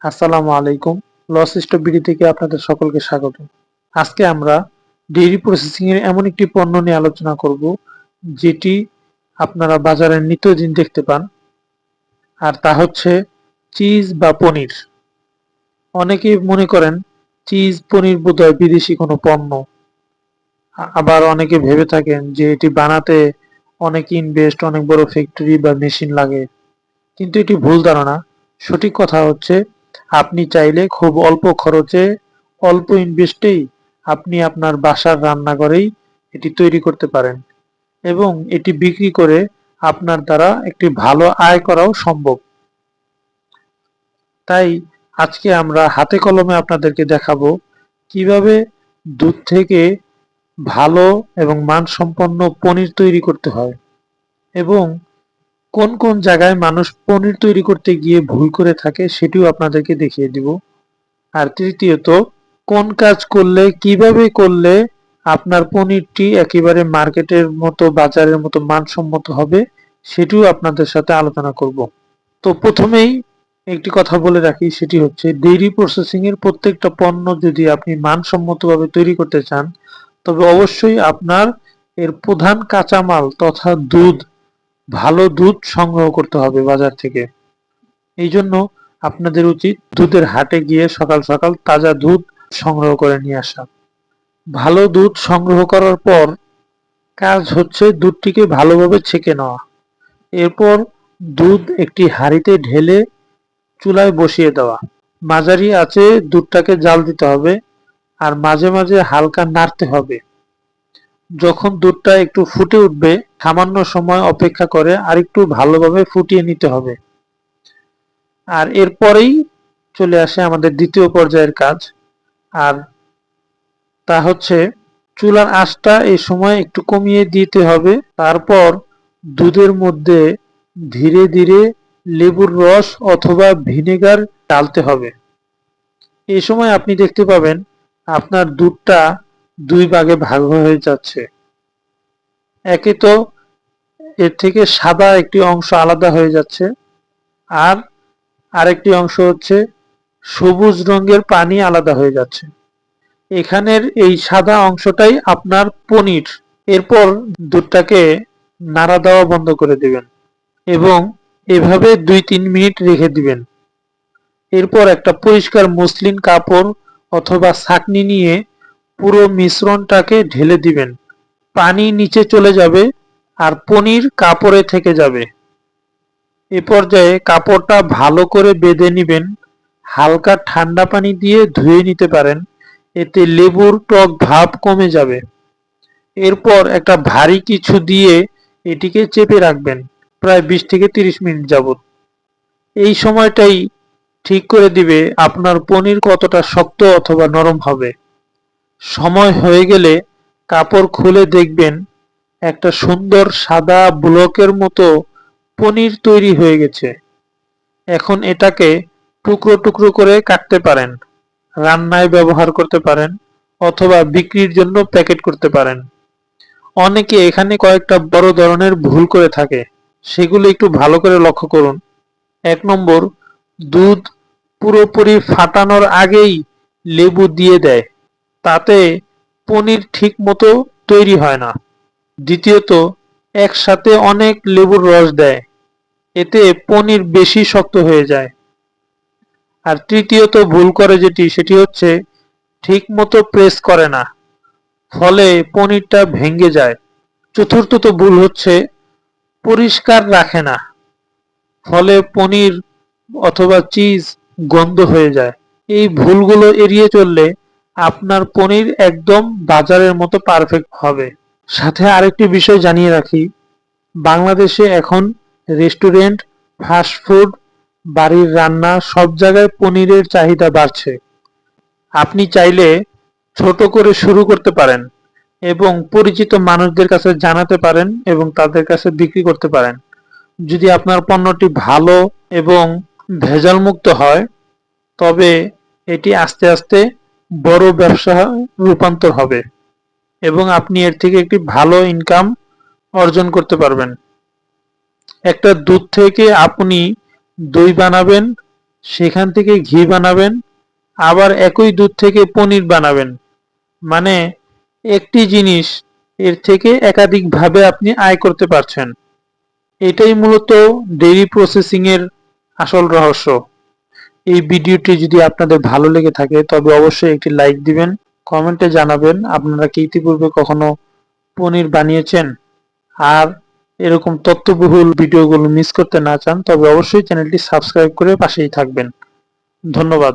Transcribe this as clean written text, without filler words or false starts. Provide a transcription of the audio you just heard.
আসসালামু আলাইকুম। Loss stop BD থেকে আপনাদের সকলকে স্বাগত। আজকে আমরা ডেইরি প্রসেসিং এর এমন একটি পণ্য নিয়ে আলোচনা করব যেটি আপনারা বাজারে নিত্যদিন দেখতে পান, আর তা হচ্ছে চিজ বা পনির। অনেকেই মনে করেন চিজ পনির বোধহয় বিদেশি কোনো পণ্য। আবার অনেকে ভেবে থাকেন যে এটি বানাতে অনেক ইনভেস্ট, অনেক বড় ফ্যাক্টরি বা মেশিন লাগে। কিন্তু এটি ভুল ধারণা। সঠিক কথা হচ্ছে আপনি চাইলে খুব অল্প খরচে, অল্প ইনভেস্টেই আপনি আপনার বাসার রান্নাঘরেই এটি তৈরি করতে পারেন এবং এটি বিক্রি করে আপনার দ্বারা একটি ভালো আয় করাও সম্ভব। তাই আজকে আমরা হাতে কলমে আপনাদেরকে দেখাবো কিভাবে দুধ থেকে ভালো এবং মানসম্পন্ন পনির তৈরি করতে হয় এবং কোন কোন জায়গায় মানুষ পনির তৈরি করতে গিয়ে ভুল করে থাকে সেটিও আপনাদেরকে দেখিয়ে দিব। আর তৃতীয়ত, কোন কাজ করলে কিভাবে করলে আপনার পনিরটি একেবারে মার্কেটের মতো বাজারের মতো মানসম্মত হবে সেটিও আপনাদের সাথে আলোচনা করব। তো প্রথমেই একটি কথা বলে রাখি, সেটি হচ্ছে ডেইরি প্রসেসিং এর প্রত্যেকটা পণ্য যদি আপনি মানসম্মতভাবে তৈরি করতে চান তবে অবশ্যই আপনার এর প্রধান কাঁচামাল তথা দুধ, ভালো দুধ সংগ্রহ করতে হবে বাজার থেকে। এই জন্য আপনাদের উচিত দুধের হাটে গিয়ে সকাল সকাল তাজা দুধ সংগ্রহ করে নিয়ে আসা। ভালো দুধ সংগ্রহ করার পর কাজ হচ্ছে দুধটিকে ভালোভাবে ছেঁকে নেওয়া। এরপর দুধ একটি হাঁড়িতে ঢেলে চুলায় বসিয়ে দেওয়া। মাঝারি আঁচে দুধটাকে জাল দিতে হবে আর মাঝে মাঝে হালকা নাড়তে হবে। যখন দুধটা একটু ফুটে উঠবে সামান্য সময় অপেক্ষা করে আরেকটু ভালোভাবে ফুটিয়ে নিতে হবে। আর এরপরেই চলে আসে আমাদের দ্বিতীয় পর্যায়ের কাজ, আর তা হচ্ছে চুলার আঁচটা এই সময় একটু কমিয়ে দিতে হবে। তারপর দুধের মধ্যে ধীরে ধীরে লেবুর রস অথবা ভিনেগার ঢালতে হবে। এই সময় আপনি দেখতে পাবেন আপনার দুধটা দুই ভাগে ভাগ হয়ে যাচ্ছে। একে তো এর থেকে সাদা একটি অংশ আলাদা হয়ে যাচ্ছে, আর আরেকটি অংশ হচ্ছে সবুজ রঙের পানি আলাদা হয়ে যাচ্ছে। এখানের এই সাদা অংশটাই আপনার পনির। এরপর দুধটাকে নাড়া দেওয়া বন্ধ করে দিবেন এবং এভাবে 2-3 মিনিট রেখে দিবেন। এরপর একটা পরিষ্কার মসলিন কাপড় অথবা ছাঁকনি নিয়ে পুরো মিশ্রণটাকে ঢেলে দিবেন। পানি নিচে চলে যাবে আর পনির কাপড়ে থেকে যাবে। এ পর্যায়ে কাপড়টা ভালো করে বেঁধে নিবেন। হালকা ঠান্ডা পানি দিয়ে ধুয়ে নিতে পারেন, এতে লেবুর টক ভাব কমে যাবে। এরপর একটা ভারী কিছু দিয়ে এটিকে চেপে রাখবেন প্রায় 20-30 মিনিট যাবত। এই সময়টাই ঠিক করে দিবে আপনার পনির কতটা শক্ত অথবা নরম হবে। সময় হয়ে গেলে কাপড় খুলে দেখবেন একটা সুন্দর সাদা ব্লকের মতো পনির তৈরি হয়ে গেছে। এখন এটাকে টুকরো টুকরো করে কাটতে পারেন, রান্নায় ব্যবহার করতে পারেন অথবা বিক্রির জন্য প্যাকেট করতে পারেন। অনেকে এখানে কয়েকটা বড় ধরনের ভুল করে থাকে, সেগুলো একটু ভালো করে লক্ষ্য করুন। 1 নম্বর, দুধ পুরোপুরি ফাটানোর আগেই লেবু দিয়ে দেয়, তাতে পনির ঠিক মতো তৈরি হয় না। দ্বিতীয়ত, একসাথে অনেক লেবুর রস দেয়, এতে পনির বেশি শক্ত হয়ে যায়। আর তৃতীয়ত ভুল করে সেটি হচ্ছে ঠিক মতো প্রেস করে না, ফলে পনিরটা ভেঙে যায়। চতুর্থত ভুল হচ্ছে পরিষ্কার রাখে না, ফলে পনির অথবা চিজ গন্ধ হয়ে যায়। এই ভুলগুলো এড়িয়ে চললে আপনার পনির একদম বাজারের মতো পারফেক্ট হবে। সাথে আরেকটি বিষয় জানিয়ে রাখি, বাংলাদেশে এখন রেস্টুরেন্ট, ফাস্টফুড, বাড়ির রান্না সব জায়গায় পনিরের চাহিদা বাড়ছে। আপনি চাইলে ছোট করে শুরু করতে পারেন এবং পরিচিত মানুষদের কাছে জানাতে পারেন এবং তাদের কাছে বিক্রি করতে পারেন। যদি আপনার পণ্যটি ভালো এবং ভেজালমুক্ত হয় তবে এটি আস্তে আস্তে বড় ব্যবসা রূপান্তর হবে এবং আপনি এর থেকে একটি ভালো ইনকাম অর্জন করতে পারবেন। একটা দুধ থেকে আপনি দই বানাবেন, সেখান থেকে ঘি বানাবেন, আবার একই দুধ থেকে পনির বানাবেন। মানে একটি জিনিস এর থেকে একাধিকভাবে আপনি আয় করতে পারছেন। এটাই মূলত ডেইরি প্রসেসিং এর আসল রহস্য। এই ভিডিওটি যদি আপনাদের ভালো লেগে থাকে তবে অবশ্যই একটি লাইক দিবেন, কমেন্টে জানাবেন আপনারা কি ইতিপূর্বে কখনো পনির বানিয়েছেন। আর এরকম তথ্যবহুল ভিডিওগুলো মিস করতে না চান তবে অবশ্যই চ্যানেলটি সাবস্ক্রাইব করে পাশেই থাকবেন। ধন্যবাদ।